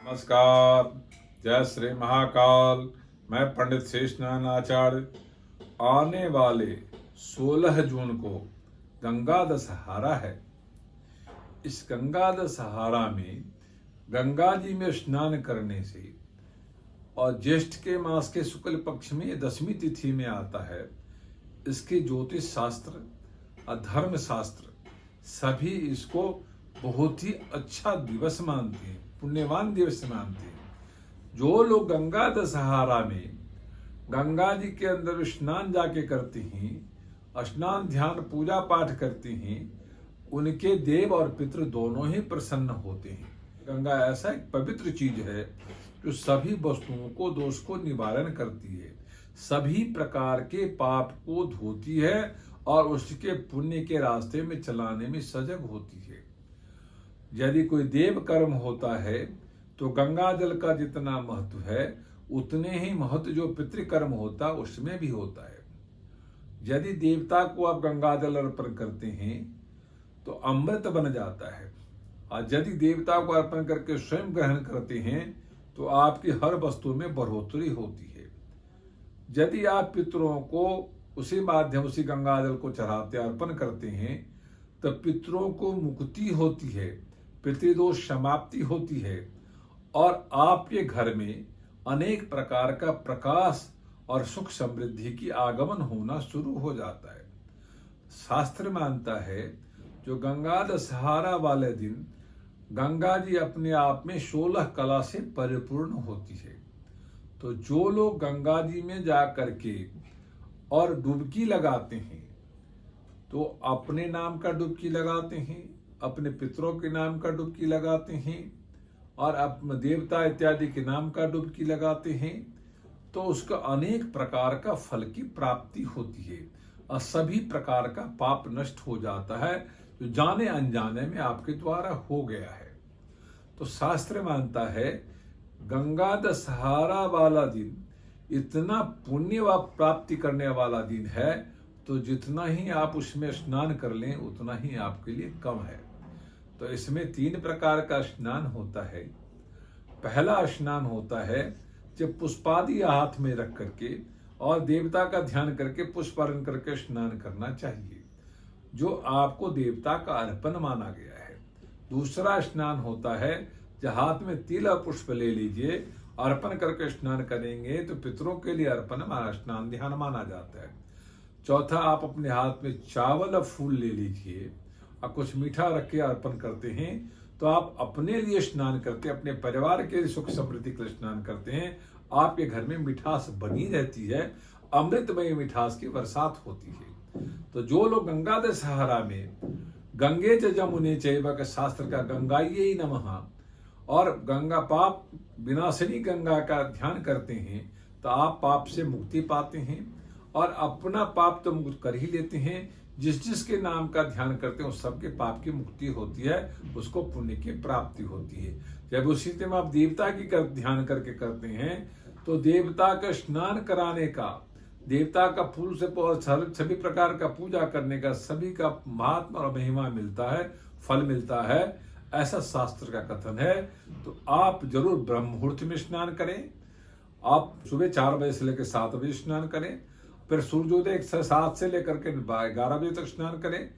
नमस्कार, जय श्री महाकाल। मैं पंडित शेषनारायण आचार्य। आने वाले 16 जून को गंगा दशहरा है। इस गंगा दशहरा में गंगा जी में स्नान करने से और ज्येष्ठ के मास के शुक्ल पक्ष में ये 10वीं तिथि में आता है। इसके ज्योतिष शास्त्र और धर्म शास्त्र सभी इसको बहुत ही अच्छा दिवस मानते हैं, पुण्यवान दिवस मानते हैं। जो लोग गंगा दशहरा में गंगा जी के अंदर स्नान जाके करते हैं, स्नान ध्यान पूजा पाठ करते हैं, उनके देव और पितृ दोनों ही प्रसन्न होते हैं। गंगा ऐसा एक पवित्र चीज है जो सभी वस्तुओं को दोष को निवारण करती है, सभी प्रकार के पाप को धोती है और उसके पुण्य के रास्ते में चलाने में सजग होती है। यदि कोई देव कर्म होता है तो गंगा जल का जितना महत्व है उतने ही महत्व जो पितृकर्म होता है उसमें भी होता है। यदि देवता को आप गंगा जल अर्पण करते हैं तो अमृत बन जाता है, और यदि देवता को अर्पण करके स्वयं ग्रहण करते हैं तो आपकी हर वस्तु में बढ़ोतरी होती है। यदि आप पितरों को उसी माध्यम से गंगा जल को चढ़ाते अर्पण करते हैं तो पितरों को मुक्ति होती है, पितृदोष समाप्ति होती है और आपके घर में अनेक प्रकार का प्रकाश और सुख समृद्धि की आगमन होना शुरू हो जाता है। शास्त्र मानता है जो गंगा दशहरा वाले दिन गंगा जी अपने आप में 16 कला से परिपूर्ण होती है। तो जो लोग गंगा जी में जा करके और डुबकी लगाते हैं तो अपने नाम का डुबकी लगाते हैं, अपने पितरों के नाम का डुबकी लगाते हैं और अपने देवता इत्यादि के नाम का डुबकी लगाते हैं, तो उसका अनेक प्रकार का फल की प्राप्ति होती है और सभी प्रकार का पाप नष्ट हो जाता है जो जाने अनजाने में आपके द्वारा हो गया है। तो शास्त्र मानता है गंगा दशहरा वाला दिन इतना पुण्य व प्राप्ति करने वाला दिन है, तो जितना ही आप उसमें स्नान कर लें उतना ही आपके लिए कम है। तो इसमें 3 प्रकार का स्नान होता है। पहला स्नान होता है जब पुष्पादि हाथ में रख करके और देवता का ध्यान करके पुष्प अर्पण करके स्नान करना चाहिए, जो आपको देवता का अर्पण माना गया है। दूसरा स्नान होता है जब हाथ में तिल और पुष्प ले लीजिए, अर्पण करके स्नान करेंगे तो पितरों के लिए अर्पण स्नान ध्यान माना जाता है। चौथा, आप अपने हाथ में चावल और फूल ले लीजिए और कुछ मीठा रख के अर्पण करते हैं, तो आप अपने लिए स्नान करते, अपने परिवार के लिए सुख समृद्धि के लिए स्नान करते हैं। आपके घर में मिठास बनी रहती है, अमृतमय मिठास की बरसात होती है। तो जो लोग गंगा दशहरा में गंगे च जमुने चैव के शास्त्र का गंगायै नमः और गंगा पाप विनाशिनी गंगा का ध्यान करते हैं तो आप पाप से मुक्ति पाते हैं और अपना पाप तो मुक्त कर ही लेते हैं। जिसके नाम का ध्यान करते हैं उस सबके पाप की मुक्ति होती है, उसको पुण्य की प्राप्ति होती है। जब उसी टाइम आप देवता की ध्यान करके करते हैं तो देवता का स्नान कराने का, देवता का फूल से सभी प्रकार का पूजा करने का सभी का महात्मा और महिमा मिलता है, फल मिलता है, ऐसा शास्त्र का कथन है। तो आप जरूर ब्रह्म मुहूर्त में स्नान करें। आप सुबह 4 बजे से लेकर 7 बजे स्नान करें, फिर सूर्योदय 7 से लेकर के 11 बजे तक स्नान करें,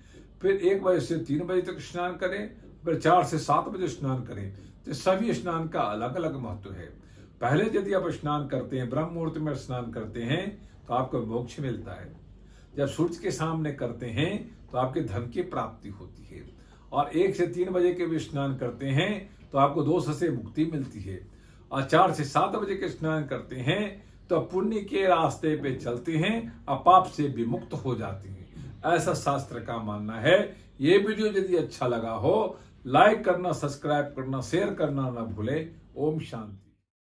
फिर 1 बजे से 3 बजे तक स्नान करें, फिर 4 से 7 बजे स्नान करें। तो सभी स्नान का अलग अलग महत्व है। पहले यदि आप स्नान करते हैं, ब्रह्म मुहूर्त में स्नान करते हैं तो आपको मोक्ष मिलता है। जब सूर्य के सामने करते हैं तो आपके धन की प्राप्ति होती है, और 1 से 3 बजे के भी स्नान करते हैं तो आपको दोष से मुक्ति मिलती है, और 4 से 7 बजे के स्नान करते हैं तो पुण्य के रास्ते पे चलते हैं और पाप से विमुक्त हो जाते हैं। ऐसा शास्त्र का मानना है। ये वीडियो यदि अच्छा लगा हो लाइक करना, सब्सक्राइब करना, शेयर करना ना भूले। ओम शांति।